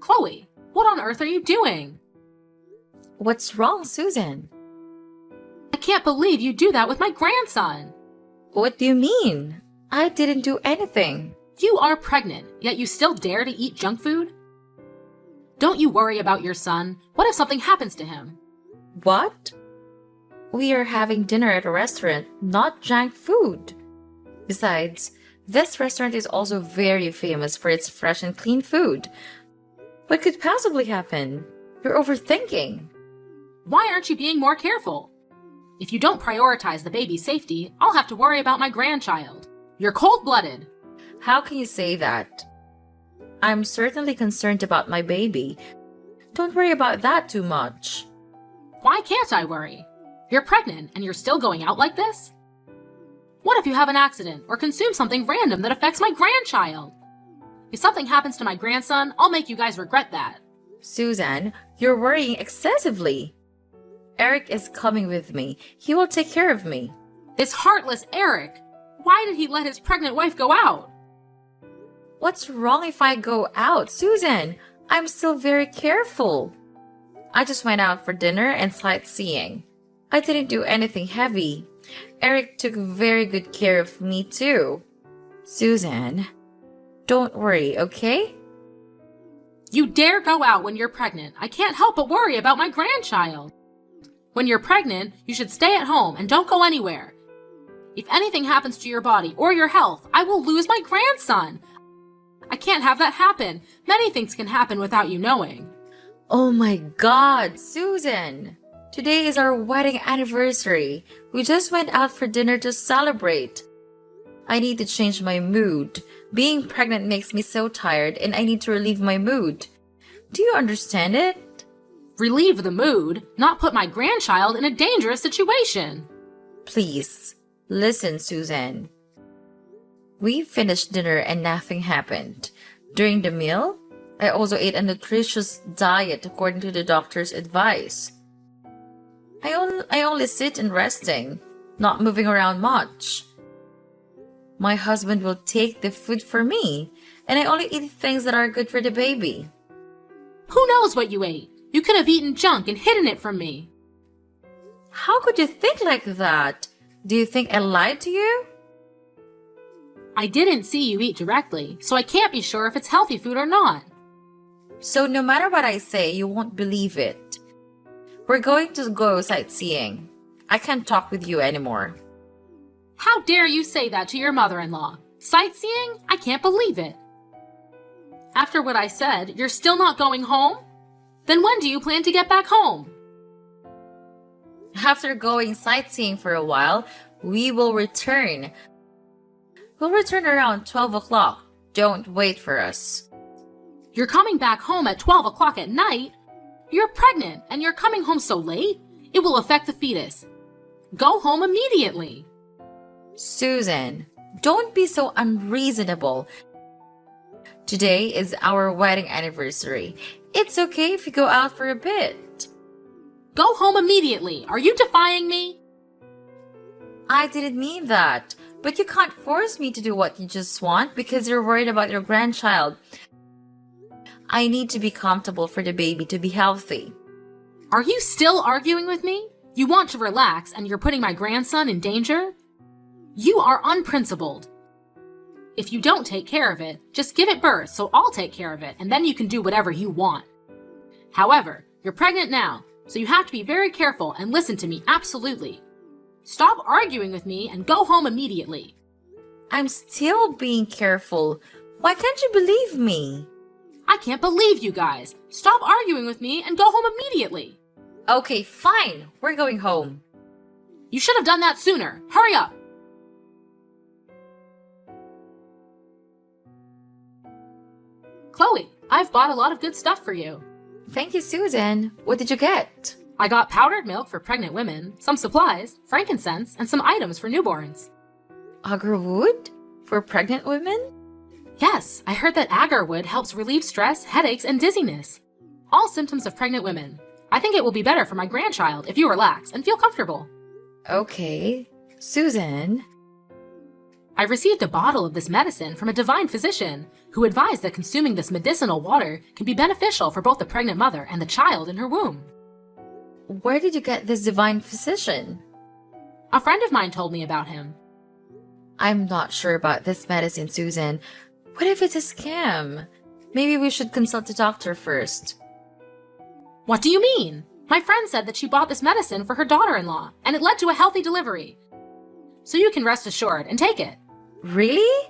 Chloe, what on earth are you doing? What's wrong, Susan? I can't believe you do that with my grandson. What do you mean? I didn't do anything. You are pregnant, yet you still dare to eat junk food? Don't you worry about your son? What if something happens to him? What? We are having dinner at a restaurant, not junk food. Besides, this restaurant is also very famous for its fresh and clean food. What could possibly happen? You're overthinking. Why aren't you being more careful? If you don't prioritize the baby's safety, I'll have to worry about my grandchild. You're cold-blooded. How can you say that? I'm certainly concerned about my baby. Don't worry about that too much. Why can't I worry? You're pregnant and you're still going out like this? What if you have an accident or consume something random that affects my grandchild? If something happens to my grandson, I'll make you guys regret that. Susan, you're worrying excessively. Eric is coming with me. He will take care of me. This heartless Eric! Why did he let his pregnant wife go out? What's wrong if I go out, Susan? I'm still very careful. I just went out for dinner and sightseeing. I didn't do anything heavy. Eric took very good care of me too. Susan, don't worry, okay? You dare go out when you're pregnant. I can't help but worry about my grandchild. When you're pregnant, you should stay at home and don't go anywhere. If anything happens to your body or your health, I will lose my grandson. I can't have that happen. Many things can happen without you knowing. Oh my God, Susan! Today is our wedding anniversary. We just went out for dinner to celebrate. I need to change my mood. Being pregnant makes me so tired and I need to relieve my mood. Do you understand it? Relieve the mood, not put my grandchild in a dangerous situation. Please, listen, Susan. We finished dinner and nothing happened. During the meal, I also ate a nutritious diet according to the doctor's advice. I only sit and resting, not moving around much. My husband will take the food for me, and I only eat things that are good for the baby. Who knows what you ate? You could have eaten junk and hidden it from me. How could you think like that? Do you think I lied to you? I didn't see you eat directly, so I can't be sure if it's healthy food or not. So no matter what I say, you won't believe it. We're going to go sightseeing. I can't talk with you anymore. How dare you say that to your mother-in-law? Sightseeing? I can't believe it. After what I said, you're still not going home? Then when do you plan to get back home? After going sightseeing for a while, we will return. We'll return around 12 o'clock. Don't wait for us. You're coming back home at 12 o'clock at night? You're pregnant and you're coming home so late? It will affect the fetus. Go home immediately. Susan, don't be so unreasonable. Today is our wedding anniversary. It's okay if you go out for a bit. Go home immediately. Are you defying me? I didn't mean that, but you can't force me to do what you just want because you're worried about your grandchild. I need to be comfortable for the baby to be healthy. Are you still arguing with me? You want to relax and you're putting my grandson in danger? You are unprincipled. If you don't take care of it, just give it birth so I'll take care of it and then you can do whatever you want. However, you're pregnant now, so you have to be very careful and listen to me absolutely. Stop arguing with me and go home immediately. I'm still being careful. Why can't you believe me? I can't believe you guys. Stop arguing with me and go home immediately. Okay, fine. We're going home. You should have done that sooner. Hurry up. Chloe, I've bought a lot of good stuff for you. Thank you, Susan. What did you get? I got powdered milk for pregnant women, some supplies, frankincense, and some items for newborns. Agarwood? For pregnant women? Yes, I heard that agarwood helps relieve stress, headaches, and dizziness. All symptoms of pregnant women. I think it will be better for my grandchild if you relax and feel comfortable. Okay. Susan, I received a bottle of this medicine from a divine physician who advised that consuming this medicinal water can be beneficial for both the pregnant mother and the child in her womb. Where did you get this divine physician? A friend of mine told me about him. I'm not sure about this medicine, Susan. What if it's a scam? Maybe we should consult a doctor first. What do you mean? My friend said that she bought this medicine for her daughter-in-law, and it led to a healthy delivery. So you can rest assured and take it. Really?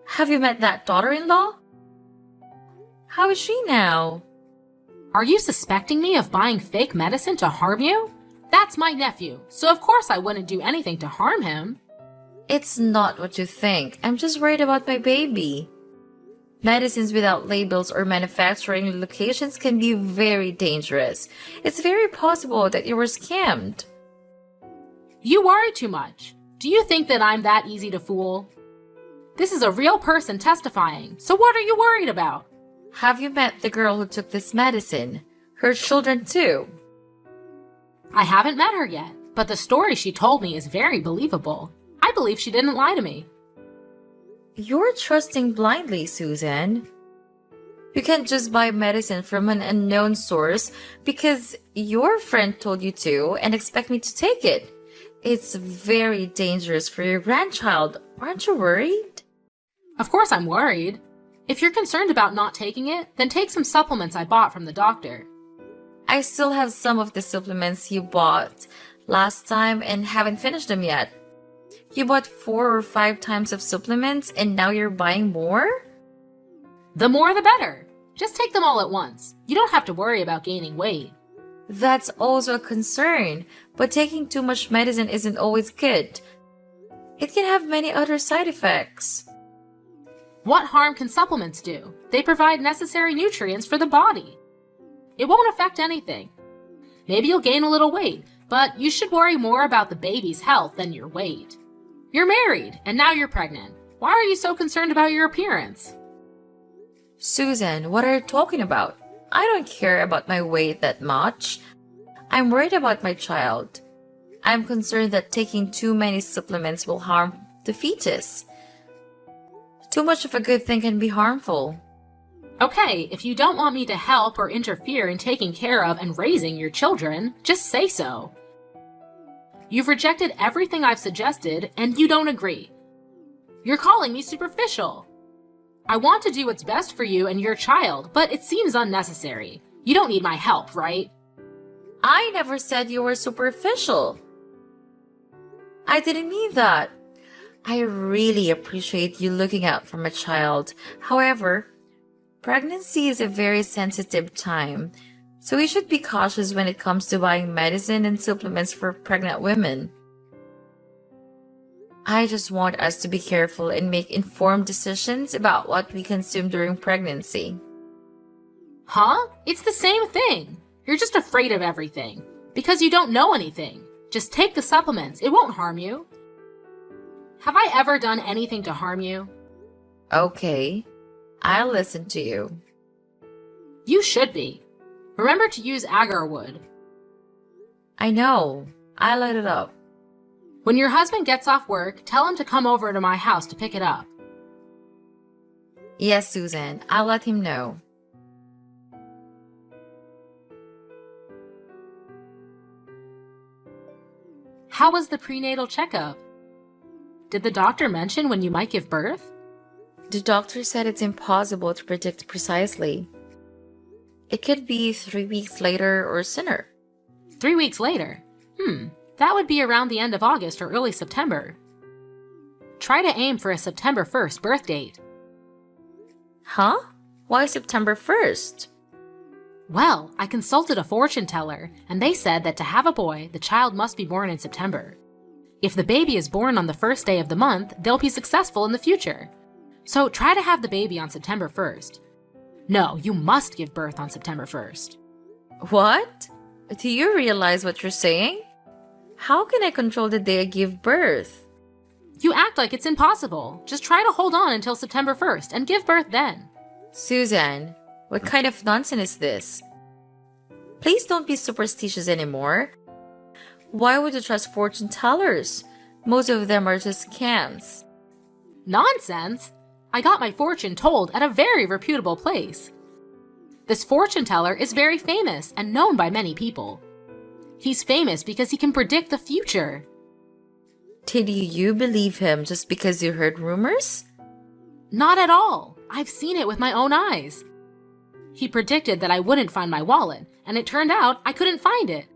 Have you met that daughter-in-law? How is she now? Are you suspecting me of buying fake medicine to harm you? That's my nephew, so of course I wouldn't do anything to harm him. It's not what you think. I'm just worried about my baby. Medicines without labels or manufacturing locations can be very dangerous. It's very possible that you were scammed. You worry too much. Do you think that I'm that easy to fool? This is a real person testifying, so what are you worried about? Have you met the girl who took this medicine? Her children too? I haven't met her yet, but the story she told me is very believable. I believe she didn't lie to me. You're trusting blindly, Susan. You can't just buy medicine from an unknown source because your friend told you to and expect me to take it. It's very dangerous for your grandchild. Aren't you worried? Of course I'm worried. If you're concerned about not taking it, then take some supplements I bought from the doctor. I still have some of the supplements you bought last time and haven't finished them yet. You bought 4 or 5 times of supplements and now you're buying more? The more the better. Just take them all at once. You don't have to worry about gaining weight. That's also a concern, but taking too much medicine isn't always good. It can have many other side effects. What harm can supplements do? They provide necessary nutrients for the body. It won't affect anything. Maybe you'll gain a little weight, but you should worry more about the baby's health than your weight. You're married, and now you're pregnant. Why are you so concerned about your appearance? Susan, what are you talking about? I don't care about my weight that much. I'm worried about my child. I'm concerned that taking too many supplements will harm the fetus. Too much of a good thing can be harmful. Okay, if you don't want me to help or interfere in taking care of and raising your children, just say so. You've rejected everything I've suggested, and you don't agree. You're calling me superficial. I want to do what's best for you and your child, but it seems unnecessary. You don't need my help, right? I never said you were superficial. I didn't mean that. I really appreciate you looking out for my child. However, pregnancy is a very sensitive time, so we should be cautious when it comes to buying medicine and supplements for pregnant women. I just want us to be careful and make informed decisions about what we consume during pregnancy. Huh? It's the same thing. You're just afraid of everything. Because you don't know anything. Just take the supplements. It won't harm you. Have I ever done anything to harm you? Okay, I'll listen to you. You should be. Remember to use agar wood. I know. I light it up. When your husband gets off work, tell him to come over to my house to pick it up. Yes, Susan, I'll let him know. How was the prenatal checkup? Did the doctor mention when you might give birth? The doctor said it's impossible to predict precisely. It could be 3 weeks later or sooner. 3 weeks later? That would be around the end of August or early September. Try to aim for a September 1st birth date. Huh? Why September 1st? Well, I consulted a fortune teller, and they said that to have a boy, the child must be born in September. If the baby is born on the first day of the month, they'll be successful in the future. So try to have the baby on September 1st. No, you must give birth on September 1st. What? Do you realize what you're saying? How can I control the day I give birth? You act like it's impossible. Just try to hold on until September 1st and give birth then. Susan, what kind of nonsense is this? Please don't be superstitious anymore. Why would you trust fortune tellers? Most of them are just scams. Nonsense! I got my fortune told at a very reputable place. This fortune teller is very famous and known by many people. He's famous because he can predict the future. Did you believe him just because you heard rumors? Not at all. I've seen it with my own eyes. He predicted that I wouldn't find my wallet, and it turned out I couldn't find it.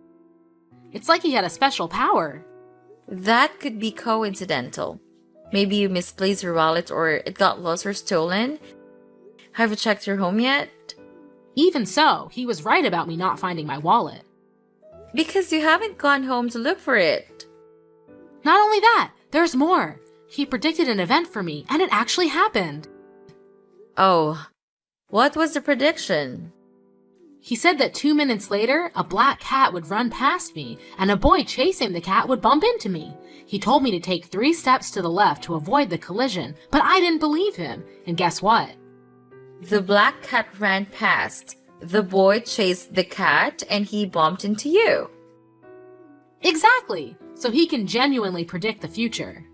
It's like he had a special power. That could be coincidental. Maybe you misplaced your wallet or it got lost or stolen. Have you checked your home yet? Even so, he was right about me not finding my wallet. Because you haven't gone home to look for it. Not only that, there's more. He predicted an event for me, and it actually happened. Oh, what was the prediction? He said that 2 minutes later, a black cat would run past me, and a boy chasing the cat would bump into me. He told me to take 3 steps to the left to avoid the collision, but I didn't believe him. And guess what? The black cat ran past. The boy chased the cat, and he bumped into you. Exactly! So he can genuinely predict the future.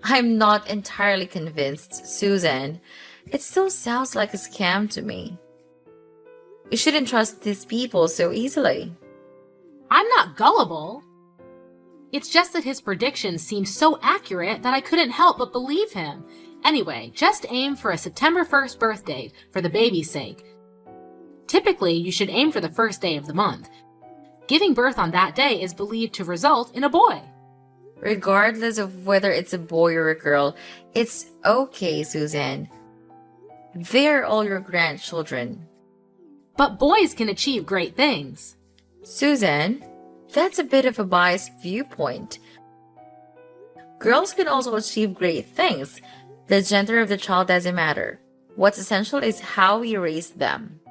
I'm not entirely convinced, Susan. It still sounds like a scam to me. You shouldn't trust these people so easily. I'm not gullible. It's just that his predictions seemed so accurate that I couldn't help but believe him. Anyway, just aim for a September 1st birth date for the baby's sake. Typically, you should aim for the first day of the month. Giving birth on that day is believed to result in a boy. Regardless of whether it's a boy or a girl, it's okay, Susan. They're all your grandchildren. But boys can achieve great things. Susan, that's a bit of a biased viewpoint. Girls can also achieve great things. The gender of the child doesn't matter. What's essential is how we raise them.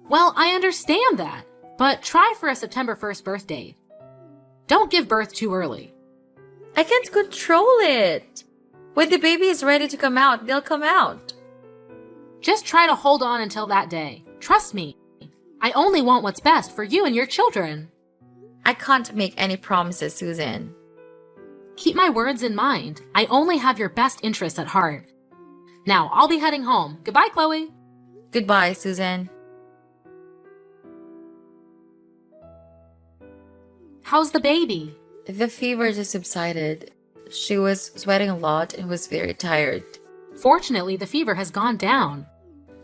Well, I understand that, but try for a September 1st birth date. Don't give birth too early. I can't control it. When the baby is ready to come out, they'll come out. Just try to hold on until that day. Trust me. I only want what's best for you and your children. I can't make any promises, Susan. Keep my words in mind. I only have your best interests at heart. Now, I'll be heading home. Goodbye, Chloe. Goodbye, Susan. How's the baby? The fever just subsided. She was sweating a lot and was very tired. Fortunately, the fever has gone down.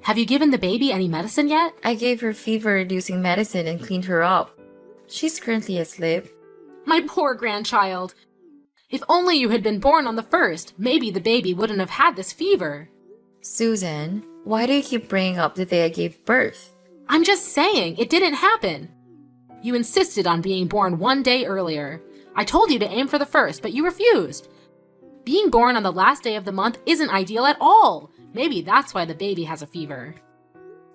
Have you given the baby any medicine yet? I gave her fever-reducing medicine and cleaned her up. She's currently asleep. My poor grandchild. If only you had been born on the 1st, maybe the baby wouldn't have had this fever. Susan, why do you keep bringing up the day I gave birth? I'm just saying, it didn't happen. You insisted on being born 1 day earlier. I told you to aim for the 1st, but you refused. Being born on the last day of the month isn't ideal at all. Maybe that's why the baby has a fever.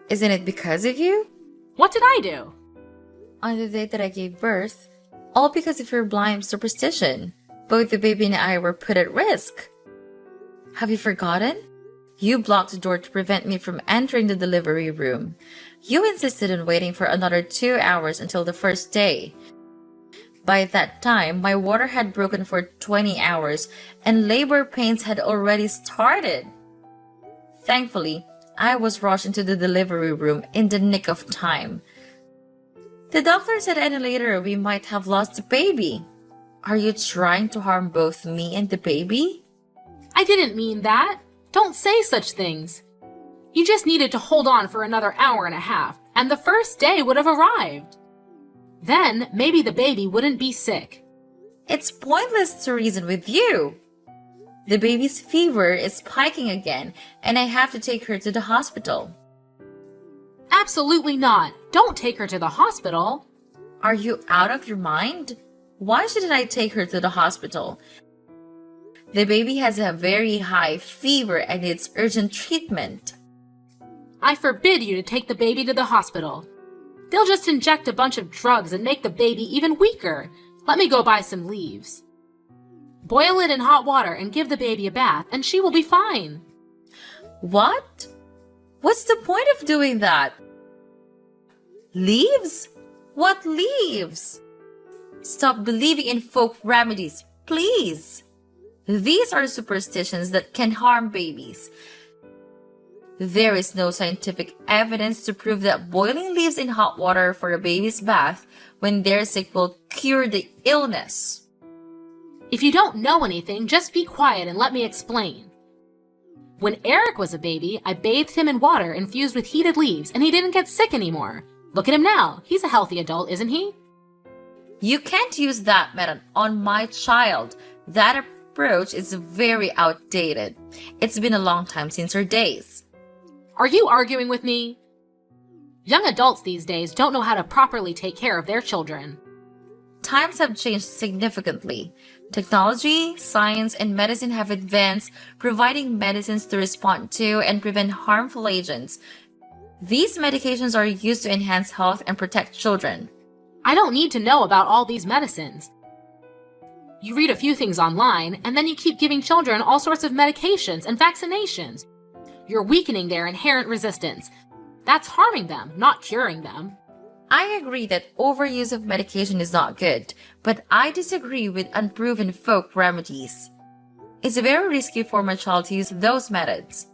Isn't it because of you? What did I do? On the day that I gave birth, all because of your blind superstition, both the baby and I were put at risk. Have you forgotten? You blocked the door to prevent me from entering the delivery room. You insisted on waiting for another 2 hours until the first day. By that time, my water had broken for 20 hours and labor pains had already started. Thankfully, I was rushed into the delivery room in the nick of time. The doctor said any later we might have lost the baby. Are you trying to harm both me and the baby? I didn't mean that. Don't say such things. You just needed to hold on for another hour and a half, and the first day would have arrived. Then, maybe the baby wouldn't be sick. It's pointless to reason with you. The baby's fever is spiking again, and I have to take her to the hospital. Absolutely not. Don't take her to the hospital. Are you out of your mind? Why shouldn't I take her to the hospital? The baby has a very high fever and needs urgent treatment. I forbid you to take the baby to the hospital. They'll just inject a bunch of drugs and make the baby even weaker. Let me go buy some leaves. Boil it in hot water and give the baby a bath, and she will be fine. What? What's the point of doing that? Leaves? What leaves? Stop believing in folk remedies, please. These are superstitions that can harm babies. There is no scientific evidence to prove that boiling leaves in hot water for a baby's bath when they're sick will cure the illness. If you don't know anything, just be quiet and let me explain. When Eric was a baby, I bathed him in water infused with heated leaves, and he didn't get sick anymore. Look at him now. He's a healthy adult, isn't he? You can't use that method on my child. That approach is very outdated. It's been a long time since her days. Are you arguing with me? Young adults these days don't know how to properly take care of their children. Times have changed significantly. Technology, science, and medicine have advanced, providing medicines to respond to and prevent harmful agents. These medications are used to enhance health and protect children. I don't need to know about all these medicines. You read a few things online, and then you keep giving children all sorts of medications and vaccinations. You're weakening their inherent resistance. That's harming them, not curing them. I agree that overuse of medication is not good, but I disagree with unproven folk remedies. It's very risky for my child to use those methods.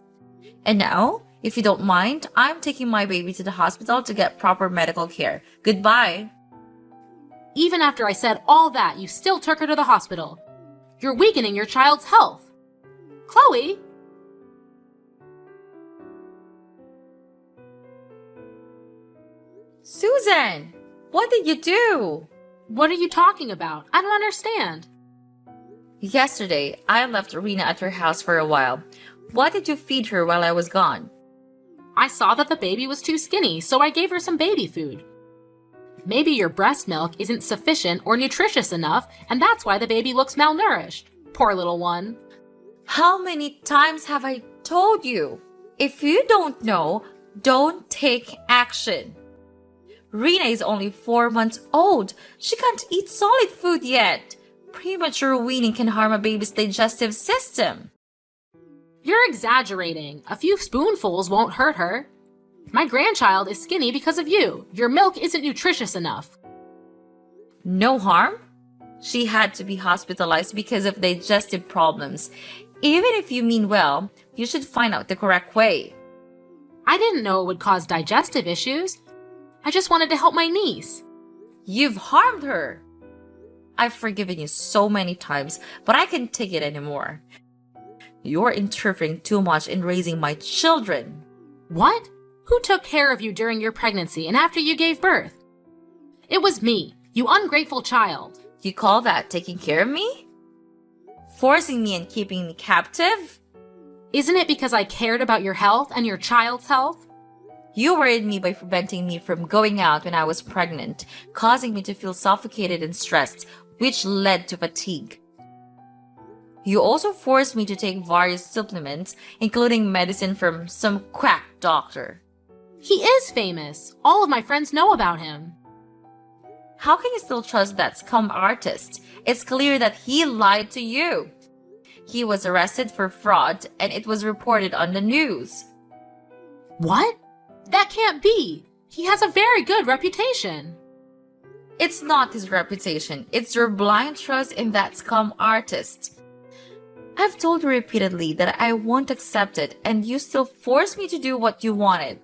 And now, if you don't mind, I'm taking my baby to the hospital to get proper medical care. Goodbye. Even after I said all that, you still took her to the hospital. You're weakening your child's health. Chloe! Susan, what did you do? What are you talking about? I don't understand. Yesterday, I left Rena at her house for a while. What did you feed her while I was gone? I saw that the baby was too skinny, so I gave her some baby food. Maybe your breast milk isn't sufficient or nutritious enough, and that's why the baby looks malnourished. Poor little one. How many times have I told you? If you don't know, don't take action. Rena is only 4 months old. She can't eat solid food yet. Premature weaning can harm a baby's digestive system. You're exaggerating. A few spoonfuls won't hurt her. My grandchild is skinny because of you. Your milk isn't nutritious enough. No harm? She had to be hospitalized because of digestive problems. Even if you mean well, you should find out the correct way. I didn't know it would cause digestive issues. I just wanted to help my niece. You've harmed her. I've forgiven you so many times, but I can't take it anymore. You're interfering too much in raising my children. What? Who took care of you during your pregnancy and after you gave birth? It was me, you ungrateful child. You call that taking care of me? Forcing me and keeping me captive? Isn't it because I cared about your health and your child's health? You worried me by preventing me from going out when I was pregnant, causing me to feel suffocated and stressed, which led to fatigue. You also forced me to take various supplements, including medicine from some quack doctor. He is famous. All of my friends know about him. How can you still trust that scum artist? It's clear that he lied to you. He was arrested for fraud and it was reported on the news. What? That can't be. He has a very good reputation. It's not his reputation. It's your blind trust in that scum artist. I've told you repeatedly that I won't accept it and you still force me to do what you wanted.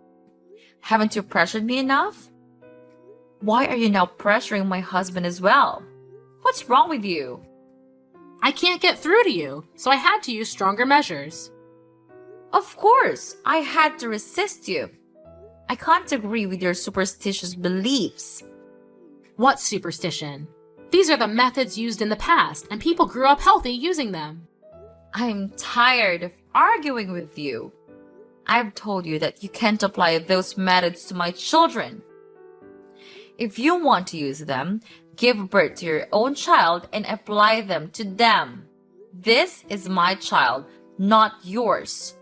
Haven't you pressured me enough? Why are you now pressuring my husband as well? What's wrong with you? I can't get through to you, so I had to use stronger measures. Of course, I had to resist you. I can't agree with your superstitious beliefs. What superstition? These are the methods used in the past, and people grew up healthy using them. I'm tired of arguing with you. I've told you that you can't apply those methods to my children. If you want to use them, give birth to your own child and apply them to them. This is my child, not yours.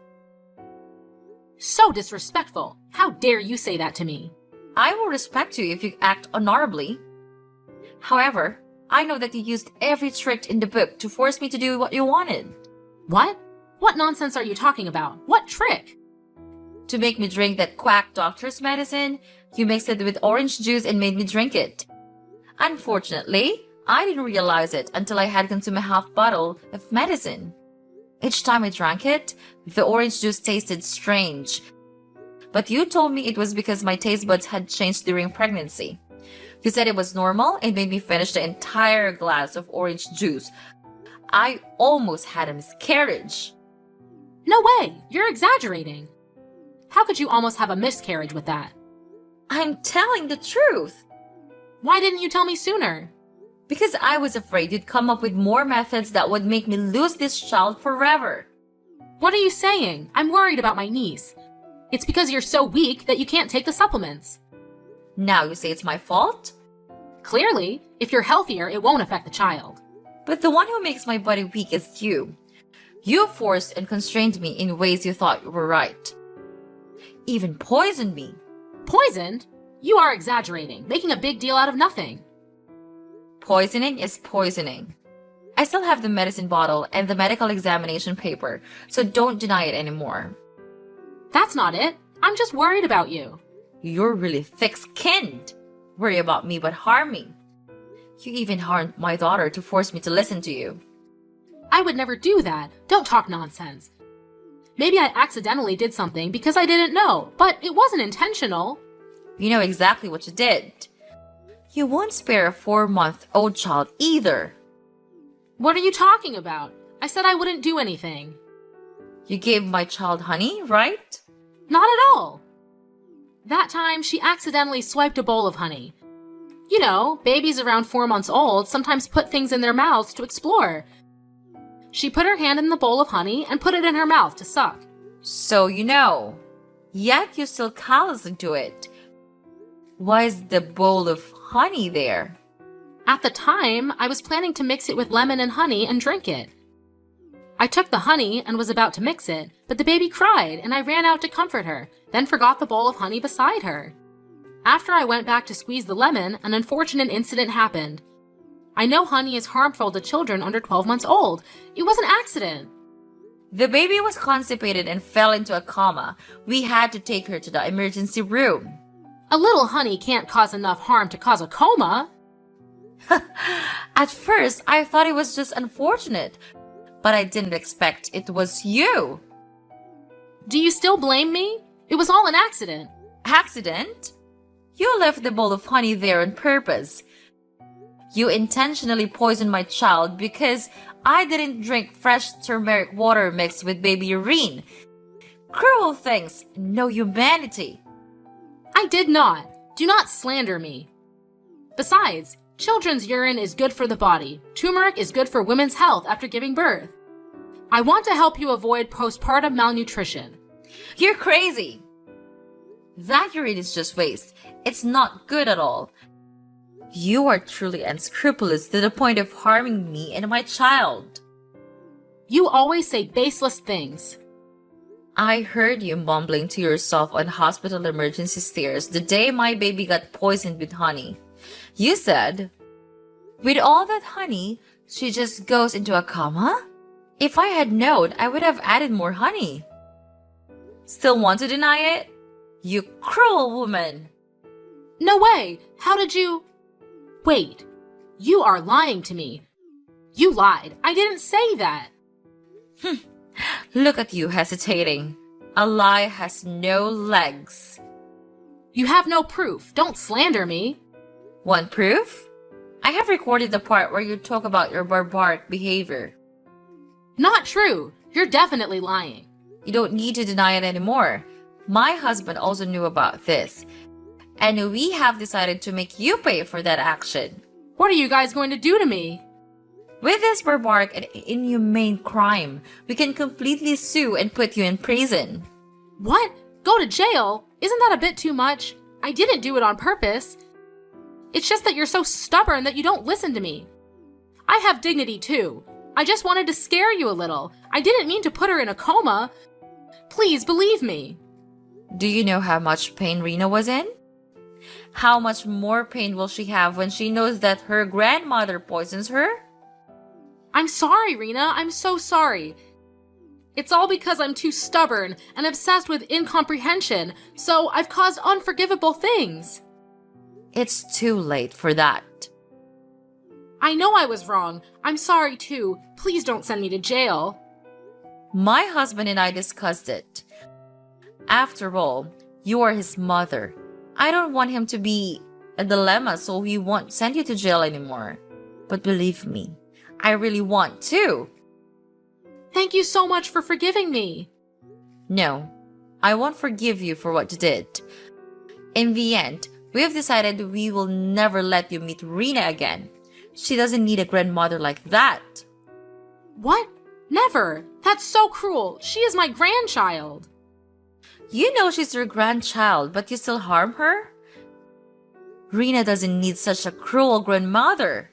So disrespectful. How dare you say that to me? I will respect you if you act honorably. However, I know that you used every trick in the book to force me to do what you wanted. What? What nonsense are you talking about? What trick? To make me drink that quack doctor's medicine, you mixed it with orange juice and made me drink it. Unfortunately, I didn't realize it until I had consumed a half bottle of medicine. Each time I drank it, the orange juice tasted strange. But you told me it was because my taste buds had changed during pregnancy. You said it was normal and made me finish the entire glass of orange juice. I almost had a miscarriage. No way! You're exaggerating. How could you almost have a miscarriage with that? I'm telling the truth. Why didn't you tell me sooner? Because I was afraid you'd come up with more methods that would make me lose this child forever. What are you saying? I'm worried about my niece. It's because you're so weak that you can't take the supplements. Now you say it's my fault? Clearly, if you're healthier, it won't affect the child. But the one who makes my body weak is you. You forced and constrained me in ways you thought were right. Even poisoned me. Poisoned? You are exaggerating, making a big deal out of nothing. Poisoning is poisoning. I still have the medicine bottle and the medical examination paper, so don't deny it anymore. That's not it. I'm just worried about you. You're really thick-skinned. Worry about me but harm me. You even harmed my daughter to force me to listen to you. I would never do that. Don't talk nonsense. Maybe I accidentally did something because I didn't know, but it wasn't intentional. You know exactly what you did. You won't spare a 4-month-old child either. What are you talking about? I said I wouldn't do anything. You gave my child honey, right? Not at all. That time, she accidentally swiped a bowl of honey. You know, babies around 4 months old sometimes put things in their mouths to explore. She put her hand in the bowl of honey and put it in her mouth to suck. So you know. Yet you still callously to it. Why is the bowl of honey there? At the time, I was planning to mix it with lemon and honey and drink it. I took the honey and was about to mix it, but the baby cried and I ran out to comfort her, then forgot the bowl of honey beside her. After I went back to squeeze the lemon, an unfortunate incident happened. I know honey is harmful to children under 12 months old. It was an accident. The baby was constipated and fell into a coma. We had to take her to the emergency room. A little honey can't cause enough harm to cause a coma. At first, I thought it was just unfortunate, but I didn't expect it was you. Do you still blame me? It was all an accident. Accident? You left the bowl of honey there on purpose. You intentionally poisoned my child because I didn't drink fresh turmeric water mixed with baby urine. Cruel things, no humanity. I did not. Do not slander me. Besides, children's urine is good for the body. Turmeric is good for women's health after giving birth. I want to help you avoid postpartum malnutrition. You're crazy. That urine is just waste. It's not good at all. You are truly unscrupulous to the point of harming me and my child. You always say baseless things. I heard you mumbling to yourself on hospital emergency stairs the day my baby got poisoned with honey. You said, with all that honey, she just goes into a coma? If I had known, I would have added more honey. Still want to deny it? You cruel woman! No way! How did you... Wait, you are lying to me. You lied. I didn't say that. Look at you hesitating. A lie has no legs. You have no proof. Don't slander me. Want proof? I have recorded the part where you talk about your barbaric behavior. Not true. You're definitely lying. You don't need to deny it anymore. My husband also knew about this. And we have decided to make you pay for that action. What are you guys going to do to me? With this barbaric and inhumane crime, we can completely sue and put you in prison. What? Go to jail? Isn't that a bit too much? I didn't do it on purpose. It's just that you're so stubborn that you don't listen to me. I have dignity too. I just wanted to scare you a little. I didn't mean to put her in a coma. Please believe me. Do you know how much pain Rena was in? How much more pain will she have when she knows that her grandmother poisons her? I'm sorry, Rena. I'm so sorry. It's all because I'm too stubborn and obsessed with incomprehension, so I've caused unforgivable things. It's too late for that. I know I was wrong. I'm sorry too. Please don't send me to jail. My husband and I discussed it. After all, you are his mother. I don't want him to be a dilemma, so he won't send you to jail anymore. But believe me, I really want to. Thank you so much for forgiving me. No, I won't forgive you for what you did. In the end, we have decided we will never let you meet Rena again. She doesn't need a grandmother like that. What? Never. That's so cruel. She is my grandchild. You know she's your grandchild, but you still harm her? Rena doesn't need such a cruel grandmother.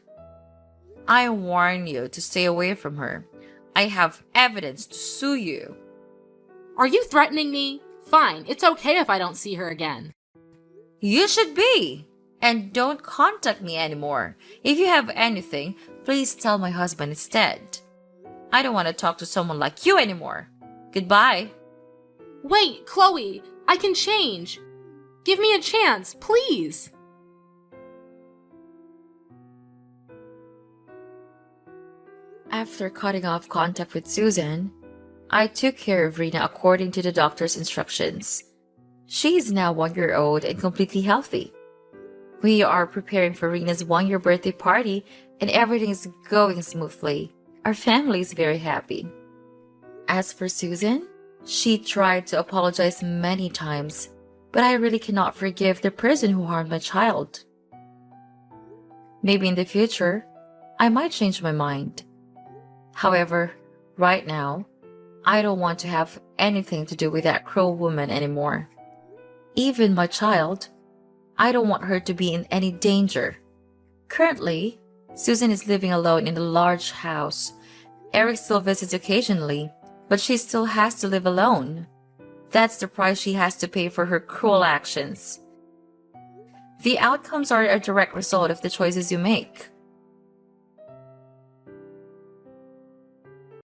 I warn you to stay away from her. I have evidence to sue you. Are you threatening me? Fine, it's okay if I don't see her again. You should be. And don't contact me anymore. If you have anything, please tell my husband instead. I don't want to talk to someone like you anymore. Goodbye. Wait, Chloe, I can change. Give me a chance, please. After cutting off contact with Susan, I took care of Rena according to the doctor's instructions. She is now 1 year old and completely healthy. We are preparing for Rena's 1 year birthday party and everything is going smoothly. Our family is very happy. As for Susan, she tried to apologize many times, but I really cannot forgive the person who harmed my child. Maybe in the future, I might change my mind. However, right now, I don't want to have anything to do with that cruel woman anymore. Even my child, I don't want her to be in any danger. Currently, Susan is living alone in a large house. Eric still visits occasionally, but she still has to live alone. That's the price she has to pay for her cruel actions. The outcomes are a direct result of the choices you make.